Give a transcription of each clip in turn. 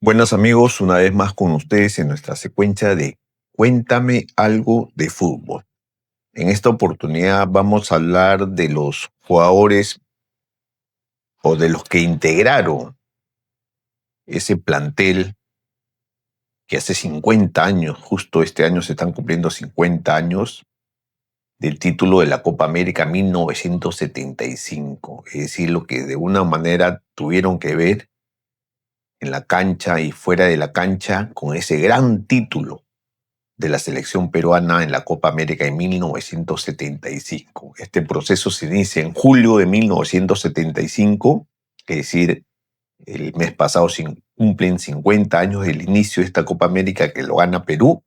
Buenas amigos, una vez más con ustedes en nuestra secuencia de Cuéntame algo de fútbol. En esta oportunidad vamos a hablar de los jugadores o de los que integraron ese plantel que hace 50 años, justo este año se están cumpliendo 50 años del título de la Copa América 1975. Es decir, lo que de una manera tuvieron que ver en la cancha y fuera de la cancha con ese gran título de la selección peruana en la Copa América en 1975. Este proceso se inicia en julio de 1975, es decir, el mes pasado cumplen 50 años del inicio de esta Copa América que lo gana Perú,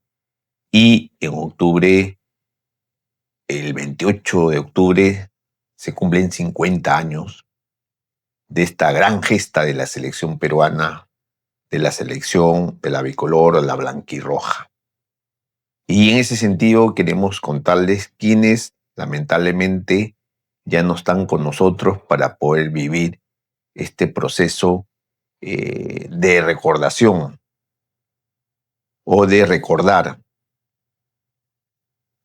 y en octubre, el 28 de octubre, se cumplen 50 años de esta gran gesta de la selección peruana, de la selección de la bicolor o la blanquirroja. Y en ese sentido queremos contarles quiénes lamentablemente ya no están con nosotros para poder vivir este proceso de recordación o de recordar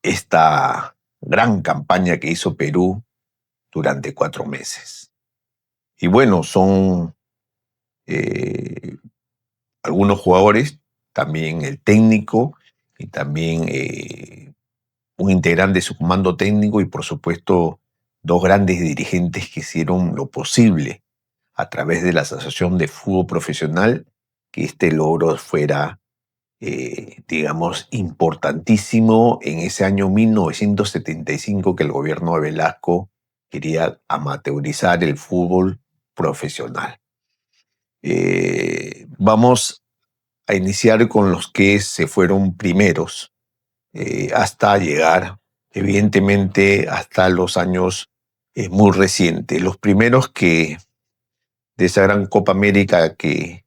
esta gran campaña que hizo Perú durante 4 meses. Y bueno, son eh, algunos jugadores, también el técnico y también un integrante de su comando técnico y por supuesto dos grandes dirigentes que hicieron lo posible a través de la Asociación de Fútbol Profesional que este logro fuera, digamos, importantísimo en ese año 1975 que el gobierno de Velasco quería amateurizar el fútbol profesional. Vamos a iniciar con los que se fueron primeros hasta llegar, evidentemente, hasta los años muy recientes. Los primeros que de esa gran Copa América que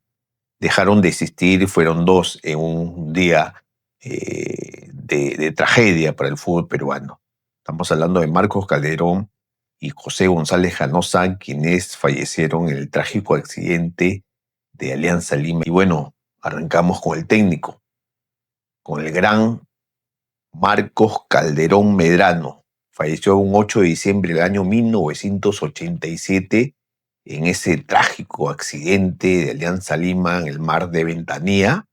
dejaron de existir fueron dos en un día de tragedia para el fútbol peruano. Estamos hablando de Marcos Calderón y José González Janosa, quienes fallecieron en el trágico accidente de Alianza Lima. Y bueno, arrancamos con el técnico, con el gran Marcos Calderón Medrano. Falleció un 8 de diciembre del año 1987 en ese trágico accidente de Alianza Lima en el mar de Ventanilla,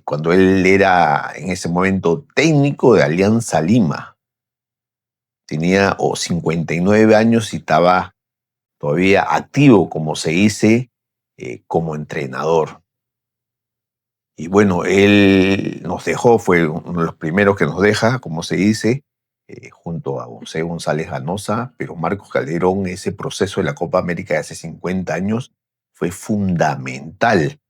cuando él era en ese momento técnico de Alianza Lima. Tenía 59 años y estaba todavía activo, como se dice, como entrenador. Y bueno, él nos dejó, fue uno de los primeros que nos deja, como se dice, junto a José González Ganosa, pero Marcos Calderón, ese proceso de la Copa América de hace 50 años, fue fundamental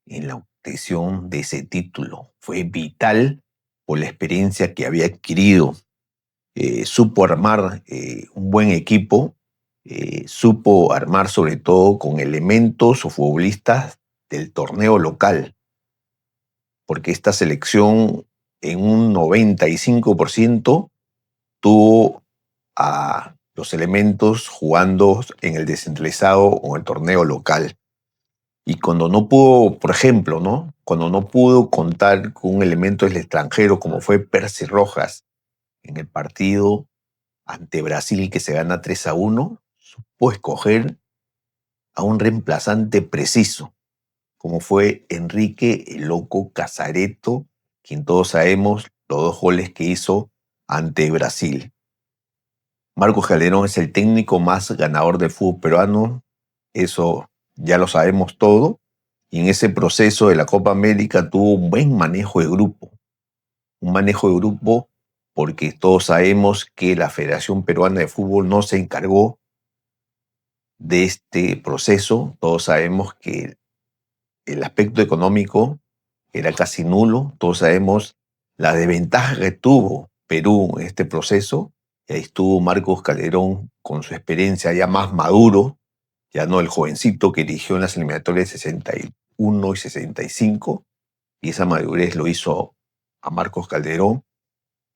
en la obtención de ese título. Fue vital por la experiencia que había adquirido. Supo armar un buen equipo, supo armar sobre todo con elementos o futbolistas del torneo local, porque esta selección en un 95% tuvo a los elementos jugando en el descentralizado o en el torneo local. Y cuando no pudo, por ejemplo, ¿no? Cuando no pudo contar con un elemento del extranjero como fue Percy Rojas en el partido ante Brasil que se gana 3-1, supo escoger a un reemplazante preciso, como fue Enrique el Loco Casareto, quien todos sabemos los 2 goles que hizo ante Brasil. Marcos Calderón es el técnico más ganador del fútbol peruano, eso ya lo sabemos todo, y en ese proceso de la Copa América tuvo un buen manejo de grupo porque todos sabemos que la Federación Peruana de Fútbol no se encargó de este proceso, todos sabemos que el aspecto económico era casi nulo. Todos sabemos la desventaja que tuvo Perú en este proceso. Y ahí estuvo Marcos Calderón con su experiencia ya más maduro, ya no el jovencito que dirigió en las eliminatorias de 61 y 65. Y esa madurez lo hizo a Marcos Calderón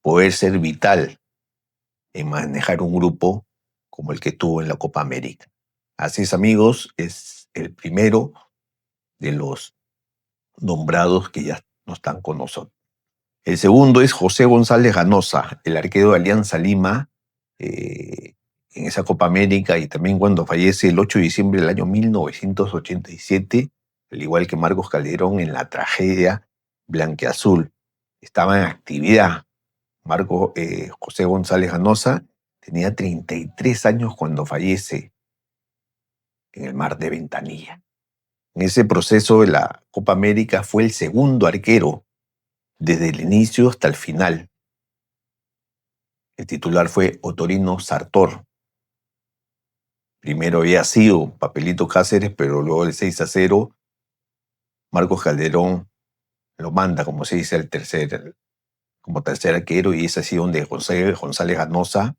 poder ser vital en manejar un grupo como el que tuvo en la Copa América. Así es, amigos, es el primero de los nombrados que ya no están con nosotros. El segundo es José González Ganosa, el arquero de Alianza Lima, en esa Copa América y también cuando fallece el 8 de diciembre del año 1987, al igual que Marcos Calderón en la tragedia blanqueazul. Estaba en actividad. José González Ganosa tenía 33 años cuando fallece en el mar de Ventanilla. En ese proceso de la Copa América fue el segundo arquero desde el inicio hasta el final. El titular fue Otorino Sartor. Primero había sido Papelito Cáceres, pero luego el 6-0, Marcos Calderón lo manda, como se dice, como tercer arquero, y es así donde José González Ganosa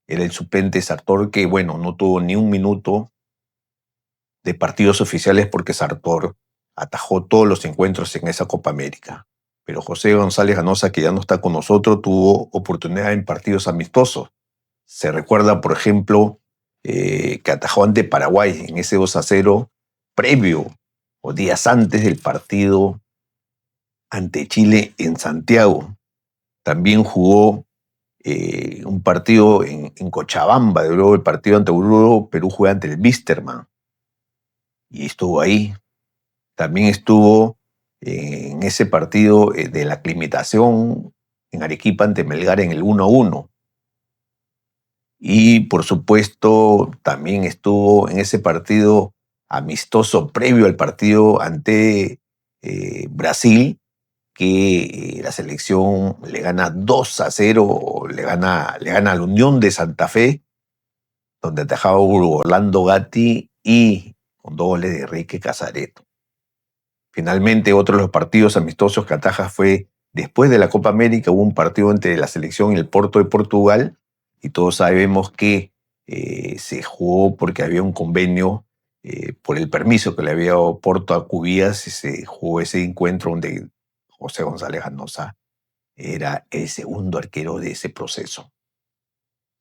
era el suplente Sartor, que bueno, no tuvo ni un minuto de partidos oficiales porque Sartor atajó todos los encuentros en esa Copa América. Pero José González Ganosa, que ya no está con nosotros, tuvo oportunidad en partidos amistosos. Se recuerda, por ejemplo, que atajó ante Paraguay en ese 2-0 previo o días antes del partido ante Chile en Santiago. También jugó un partido en Cochabamba, de luego el partido ante Oruro, Perú juega ante el Vísterman. Y estuvo ahí. También estuvo en ese partido de la aclimatación en Arequipa ante Melgar en el 1-1. Y por supuesto también estuvo en ese partido amistoso previo al partido ante Brasil, que la selección le gana 2-0, le gana a la Unión de Santa Fe, donde atajaba Orlando Gatti y con 2 goles de Enrique Casareto. Finalmente, otro de los partidos amistosos que ataja fue después de la Copa América. Hubo un partido entre la selección y el Porto de Portugal, y todos sabemos que se jugó porque había un convenio por el permiso que le había dado Porto a Cubías, y se jugó ese encuentro donde José González Ganosa era el segundo arquero de ese proceso.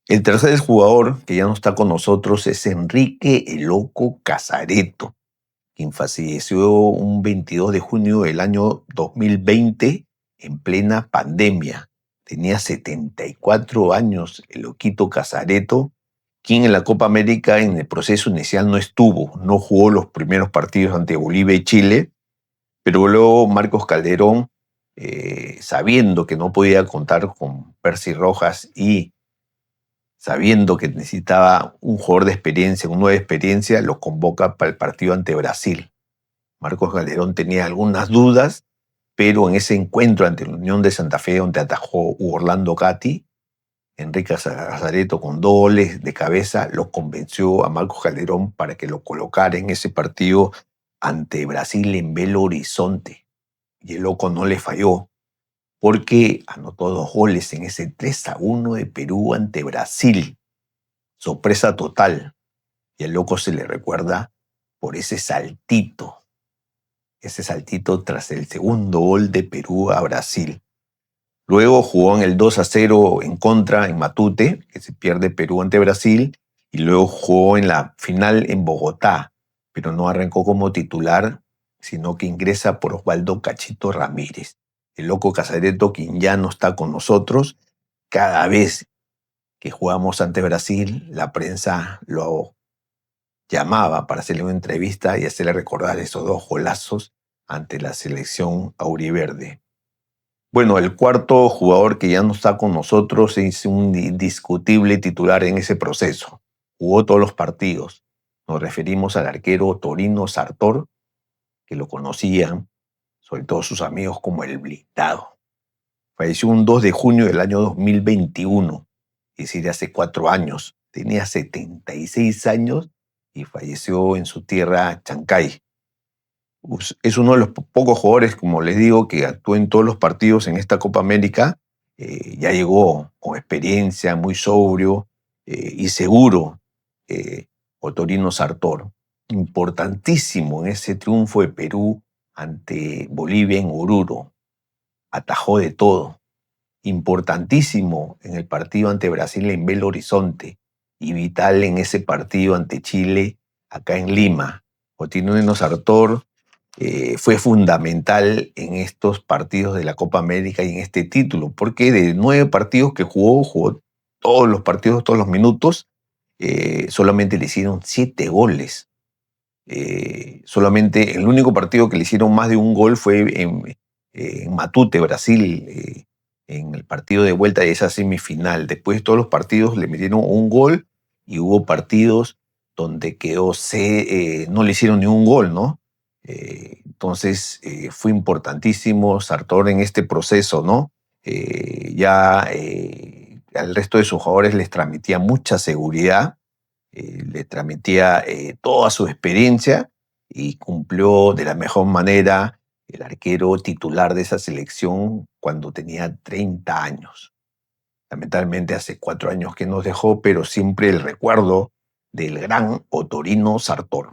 El tercer jugador que ya no está con nosotros es Enrique el Loco Casareto, quien falleció un 22 de junio del año 2020 en plena pandemia. Tenía 74 años el Loquito Casareto, quien en la Copa América en el proceso inicial no estuvo, no jugó los primeros partidos ante Bolivia y Chile, pero luego Marcos Calderón, sabiendo que no podía contar con Percy Rojas y sabiendo que necesitaba un jugador de experiencia, una nueva experiencia, lo convoca para el partido ante Brasil. Marcos Calderón tenía algunas dudas, pero en ese encuentro ante la Unión de Santa Fe, donde atajó Orlando Gatti, Enrique Casareto con 2 goles de cabeza lo convenció a Marcos Calderón para que lo colocara en ese partido ante Brasil en Belo Horizonte. Y el loco no le falló, porque anotó 2 goles en ese 3-1 de Perú ante Brasil. Sorpresa total. Y al loco se le recuerda por ese saltito tras el segundo gol de Perú a Brasil. Luego jugó en el 2-0 en contra en Matute, que se pierde Perú ante Brasil, y luego jugó en la final en Bogotá, pero no arrancó como titular, sino que ingresa por Osvaldo Cachito Ramírez. El Loco Casareto, quien ya no está con nosotros, cada vez que jugamos ante Brasil, la prensa lo llamaba para hacerle una entrevista y hacerle recordar esos 2 golazos ante la selección auriverde. Bueno, el cuarto jugador que ya no está con nosotros es un indiscutible titular en ese proceso. Jugó todos los partidos. Nos referimos al arquero Otorino Sartor, que lo conocían, sobre todo sus amigos, como el blindado. Falleció un 2 de junio del año 2021, es decir, hace 4 años. Tenía 76 años y falleció en su tierra, Chancay. Es uno de los pocos jugadores, como les digo, que actuó en todos los partidos en esta Copa América. Ya llegó con experiencia, muy sobrio y seguro, Otorino Sartor. Importantísimo en ese triunfo de Perú ante Bolivia en Oruro. Atajó de todo. Importantísimo en el partido ante Brasil en Belo Horizonte y vital en ese partido ante Chile acá en Lima. Otorino Sartor fue fundamental en estos partidos de la Copa América y en este título, porque de 9 partidos que jugó todos los partidos, todos los minutos, solamente le hicieron 7 goles. Solamente el único partido que le hicieron más de un gol fue en Matute, Brasil, en el partido de vuelta de esa semifinal. Después todos los partidos le metieron un gol y hubo partidos donde no le hicieron ni un gol, ¿no? Entonces fue importantísimo Sartor en este proceso, ¿no? Al resto de sus jugadores les transmitía mucha seguridad, le transmitía toda su experiencia y cumplió de la mejor manera el arquero titular de esa selección cuando tenía 30 años. Lamentablemente hace 4 años que nos dejó, pero siempre el recuerdo del gran Otorino Sartor.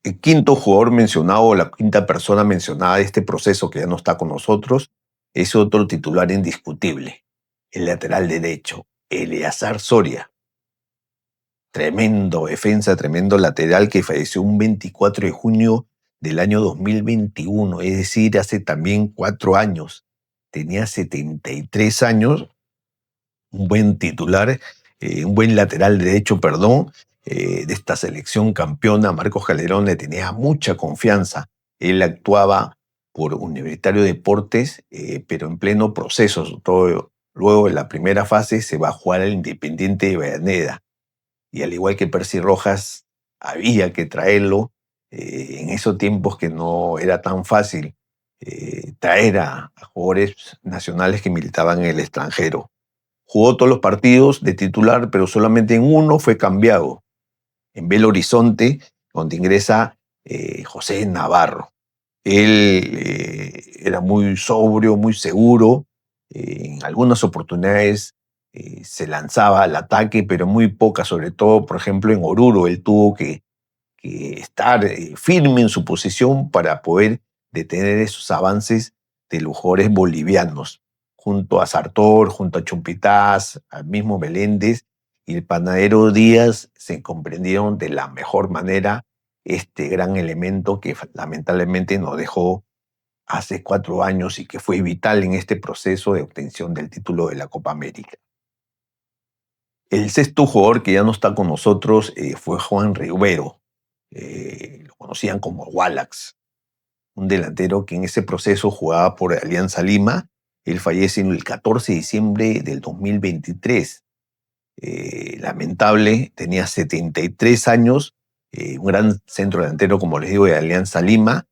El quinto jugador mencionado, la quinta persona mencionada de este proceso que ya no está con nosotros, es otro titular indiscutible, el lateral derecho, Eleazar Soria. Tremendo defensa, tremendo lateral que falleció un 24 de junio del año 2021, es decir, hace también 4 años. Tenía 73 años, un buen titular, un buen lateral derecho, perdón, de esta selección campeona. Marcos Calderón le tenía mucha confianza. Él actuaba por Universitario de Deportes, pero en pleno proceso. Luego, en la primera fase, se va a jugar al Independiente de Avellaneda. Y al igual que Percy Rojas, había que traerlo en esos tiempos que no era tan fácil traer a jugadores nacionales que militaban en el extranjero. Jugó todos los partidos de titular, pero solamente en uno fue cambiado, en Belo Horizonte, donde ingresa José Navarro. Él era muy sobrio, muy seguro. En algunas oportunidades se lanzaba al ataque, pero muy pocas, sobre todo, por ejemplo, en Oruro. Él tuvo que estar firme en su posición para poder detener esos avances de los jugadores bolivianos, junto a Sartor, junto a Chumpitaz, al mismo Meléndez y el panadero Díaz. Se comprendieron de la mejor manera este gran elemento que lamentablemente nos dejó hace 4 años y que fue vital en este proceso de obtención del título de la Copa América. El sexto jugador que ya no está con nosotros fue Juan Rivero. Lo conocían como Wallax, un delantero que en ese proceso jugaba por Alianza Lima. Él fallece el 14 de diciembre del 2023. Lamentable, tenía 73 años, un gran centro delantero, como les digo, de Alianza Lima.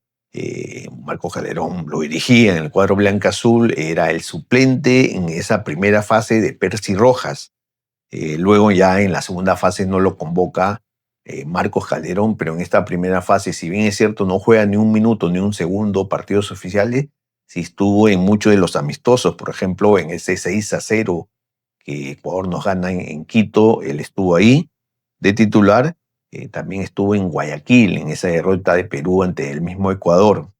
Marcos Calderón lo dirigía en el cuadro blanca-azul, era el suplente en esa primera fase de Percy Rojas. Luego ya en la segunda fase no lo convoca Marcos Calderón, pero en esta primera fase, si bien es cierto, no juega ni un minuto ni un segundo partidos oficiales, sí estuvo en muchos de los amistosos. Por ejemplo, en ese 6-0 que Ecuador nos gana en Quito, él estuvo ahí de titular. También estuvo en Guayaquil, en esa derrota de Perú ante el mismo Ecuador.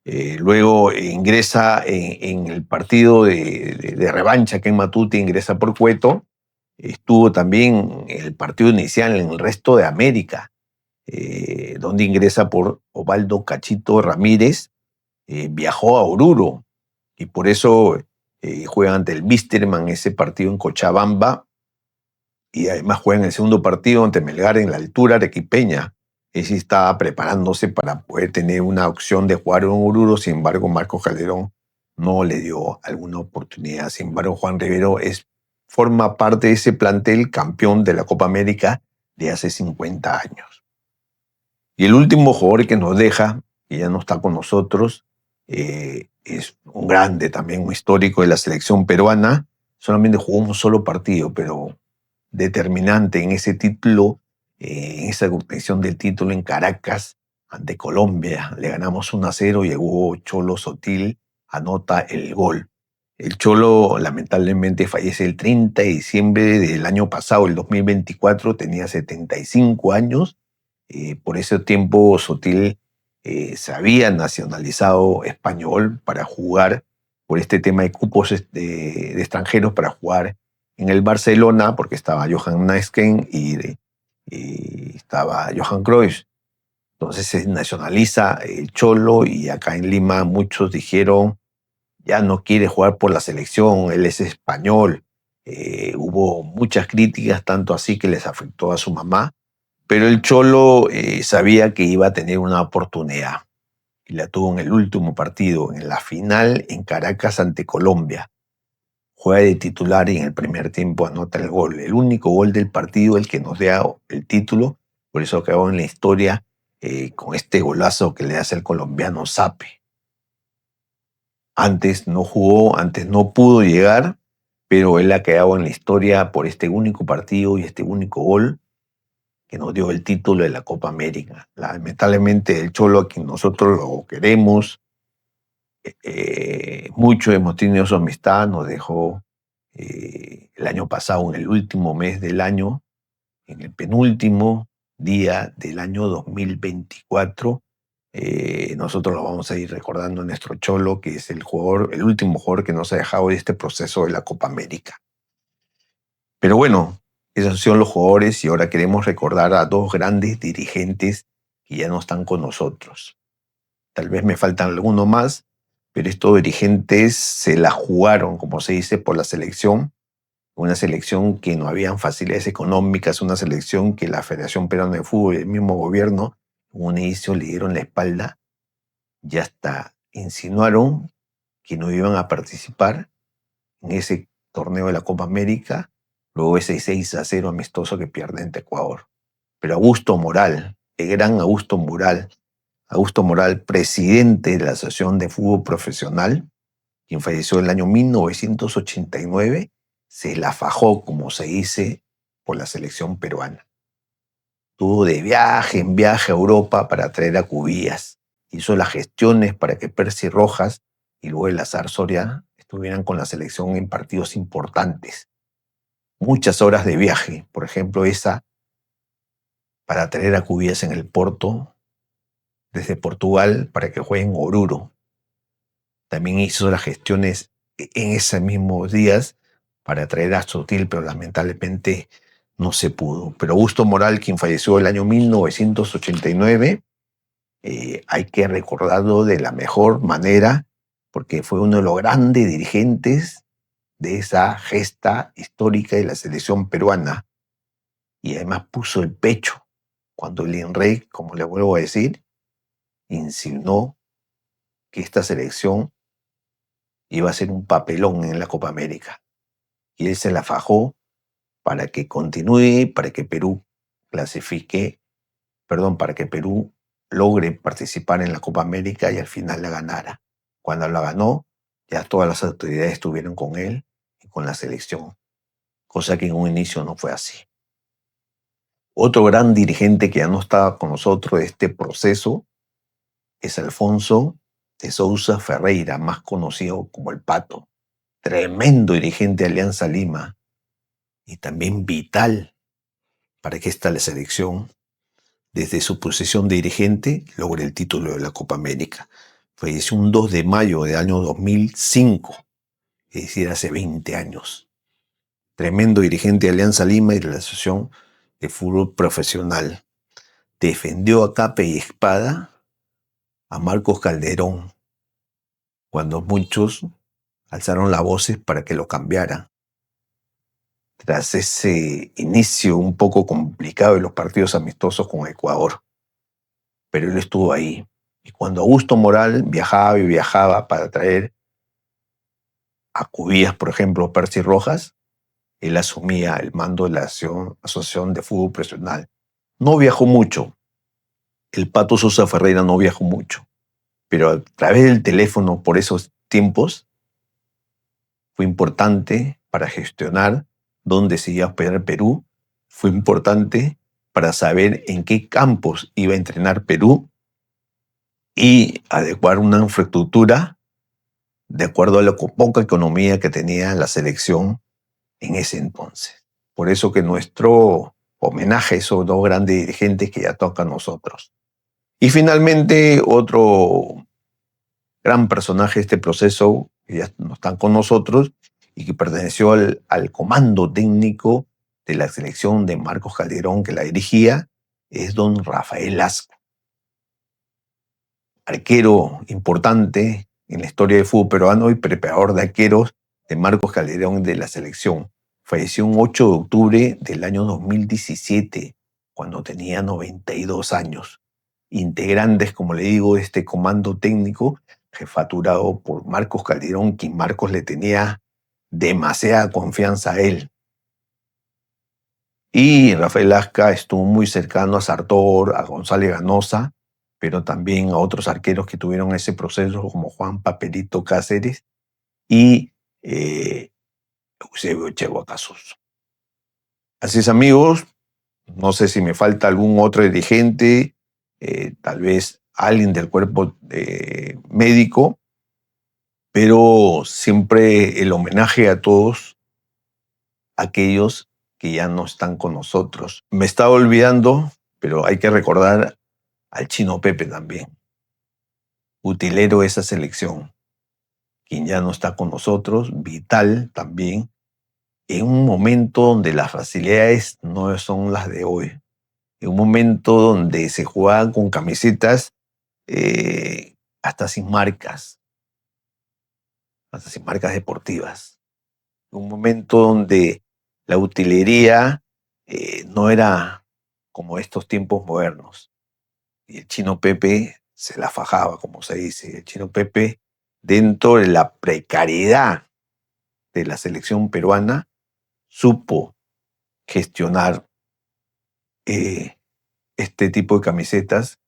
Luego ingresa en el partido de revancha que en Matute, ingresa por Cueto. Estuvo también en el partido inicial en el Resto de América, donde ingresa por Osvaldo Cachito Ramírez. Viajó a Oruro y por eso juega ante el Vísterman ese partido en Cochabamba, y además juega en el segundo partido ante Melgar en la altura arequipeña. Ese estaba preparándose para poder tener una opción de jugar en Oruro. Sin embargo, Marcos Calderón no le dio alguna oportunidad. Sin embargo, Juan Rivero forma parte de ese plantel campeón de la Copa América de hace 50 años. Y el último jugador que nos deja, que ya no está con nosotros, es un grande también, un histórico de la selección peruana. Solamente jugó un solo partido, pero determinante en ese título, en esa obtención del título en Caracas ante Colombia. Le ganamos 1-0 y llegó Cholo Sotil, anota el gol. El Cholo lamentablemente fallece el 30 de diciembre del año pasado, el 2024, tenía 75 años. Por ese tiempo Sotil se había nacionalizado español para jugar, por este tema de cupos de extranjeros para jugar en el Barcelona, porque estaba Johan Neeskens y estaba Johan Cruyff. Entonces se nacionaliza el Cholo y acá en Lima muchos dijeron, ya no quiere jugar por la selección, él es español. Hubo muchas críticas, tanto así que les afectó a su mamá, pero el Cholo sabía que iba a tener una oportunidad y la tuvo en el último partido, en la final en Caracas ante Colombia. Juega de titular y en el primer tiempo anota el gol. El único gol del partido, el que nos da el título, por eso quedó en la historia con este golazo que le hace el colombiano Sape. Antes no jugó, antes no pudo llegar, pero él ha quedado en la historia por este único partido y este único gol que nos dio el título de la Copa América. Lamentablemente el Cholo, a quien nosotros lo queremos, mucho hemos tenido su amistad, nos dejó el año pasado, en el último mes del año, en el penúltimo día del año 2024. Nosotros lo vamos a ir recordando a nuestro Cholo, que es el jugador, el último jugador que nos ha dejado de este proceso de la Copa América. Pero bueno, esos son los jugadores y ahora queremos recordar a dos grandes dirigentes que ya no están con nosotros. Tal vez me faltan algunos más, pero estos dirigentes se la jugaron, como se dice, por la selección. Una selección que no habían facilidades económicas, una selección que la Federación Peruana de Fútbol y el mismo gobierno, en un inicio le dieron la espalda y hasta insinuaron que no iban a participar en ese torneo de la Copa América, luego ese 6-0 amistoso que pierde ante Ecuador. Pero Augusto Moral, el gran Augusto Moral, presidente de la Asociación de Fútbol Profesional, quien falleció en el año 1989, se la fajó, como se dice, por la selección peruana. Estuvo de viaje en viaje a Europa para traer a Cubillas. Hizo las gestiones para que Percy Rojas y luego Eleazar Soria estuvieran con la selección en partidos importantes. Muchas horas de viaje, por ejemplo, esa para traer a Cubillas en el Porto, desde Portugal, para que juegue en Oruro. También hizo las gestiones en esos mismos días para traer a Sotil, pero lamentablemente no se pudo. Pero Augusto Moral, quien falleció el año 1989, hay que recordarlo de la mejor manera, porque fue uno de los grandes dirigentes de esa gesta histórica de la selección peruana. Y además puso el pecho cuando el INREI, como le vuelvo a decir, insinuó que esta selección iba a ser un papelón en la Copa América. Y él se la fajó para que continúe, para que Perú para que Perú logre participar en la Copa América y al final la ganara. Cuando la ganó, ya todas las autoridades estuvieron con él y con la selección, cosa que en un inicio no fue así. Otro gran dirigente que ya no estaba con nosotros de este proceso es Alfonso de Sousa Ferreira, más conocido como el Pato. Tremendo dirigente de Alianza Lima y también vital para que esta selección, desde su posición de dirigente, logre el título de la Copa América. Falleció un 2 de mayo del año 2005, es decir, hace 20 años. Tremendo dirigente de Alianza Lima y de la Asociación de Fútbol Profesional. Defendió a capa y espada a Marcos Calderón, cuando muchos alzaron las voces para que lo cambiara. Tras ese inicio un poco complicado de los partidos amistosos con Ecuador. Pero él estuvo ahí. Y cuando Augusto Moral viajaba y viajaba para traer a Cubillas, por ejemplo, Percy Rojas, él asumía el mando de la Asociación de Fútbol Profesional. No viajó mucho. El Pato Sousa Ferreira no viajó mucho. Pero a través del teléfono, por esos tiempos, fue importante para gestionar dónde se iba a hospedar Perú. Fue importante para saber en qué campos iba a entrenar Perú y adecuar una infraestructura de acuerdo a la poca economía que tenía la selección en ese entonces. Por eso que nuestro homenaje a esos dos grandes dirigentes que ya toca a nosotros. Y finalmente, otro gran personaje de este proceso, que ya no están con nosotros y que perteneció al comando técnico de la selección de Marcos Calderón, que la dirigía, es don Rafael Lasco. arquero importante en la historia del fútbol peruano y preparador de arqueros de Marcos Calderón de la selección. Falleció un 8 de octubre del año 2017, cuando tenía 92 años. Integrantes, como le digo, de este comando técnico, jefaturado por Marcos Calderón, quien Marcos le tenía demasiada confianza a él. Y Rafael Lasca estuvo muy cercano a Sartor, a González Ganosa, pero también a otros arqueros que tuvieron ese proceso, como Juan Papelito Cáceres y Eusebio Chego Casos. Así es, amigos. No sé si me falta algún otro dirigente, tal vez alguien del cuerpo médico, pero siempre el homenaje a todos aquellos que ya no están con nosotros. Me estaba olvidando, pero hay que recordar al Chino Pepe también, utilero de esa selección, quien ya no está con nosotros, vital también, en un momento donde las facilidades no son las de hoy, en un momento donde se jugaban con camisetas hasta sin marcas deportivas, en un momento donde la utilería no era como estos tiempos modernos. Y el Chino Pepe se la fajaba, como se dice. El Chino Pepe, dentro de la precariedad de la selección peruana, supo gestionar este tipo de camisetas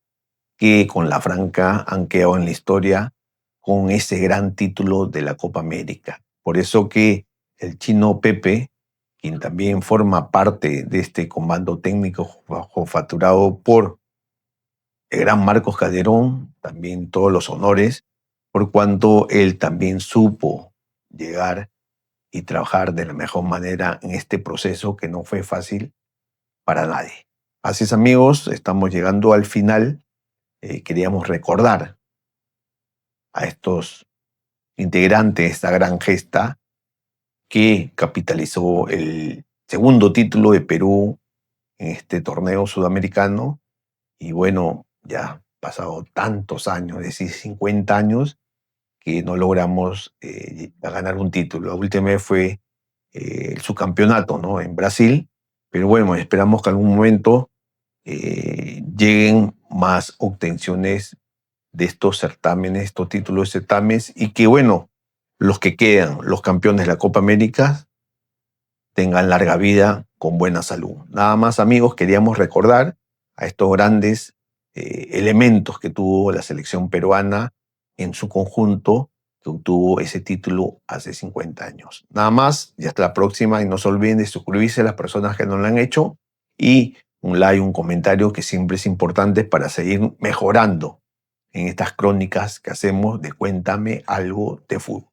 que con la franca han quedado en la historia con ese gran título de la Copa América. Por eso que el Chino Pepe, quien también forma parte de este comando técnico jefaturado por el gran Marcos Calderón, también todos los honores, por cuanto él también supo llegar y trabajar de la mejor manera en este proceso que no fue fácil para nadie. Así es, amigos, estamos llegando al final. Queríamos recordar a estos integrantes de esta gran gesta que capitalizó el segundo título de Perú en este torneo sudamericano. Y bueno, ya pasado tantos años, es decir, 50 años, que no logramos ganar un título. La última vez fue el subcampeonato, ¿no?, en Brasil, pero bueno, esperamos que en algún momento lleguen más obtenciones de estos certámenes, estos títulos de certámenes, y que bueno, los que quedan, los campeones de la Copa América, tengan larga vida con buena salud. Nada más, amigos, queríamos recordar a estos grandes elementos que tuvo la selección peruana en su conjunto, que obtuvo ese título hace 50 años. Nada más, y hasta la próxima, y no se olviden de suscribirse a las personas que no lo han hecho, y un like, un comentario, que siempre es importante para seguir mejorando en estas crónicas que hacemos de Cuéntame Algo de Fútbol.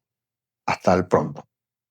Hasta el pronto.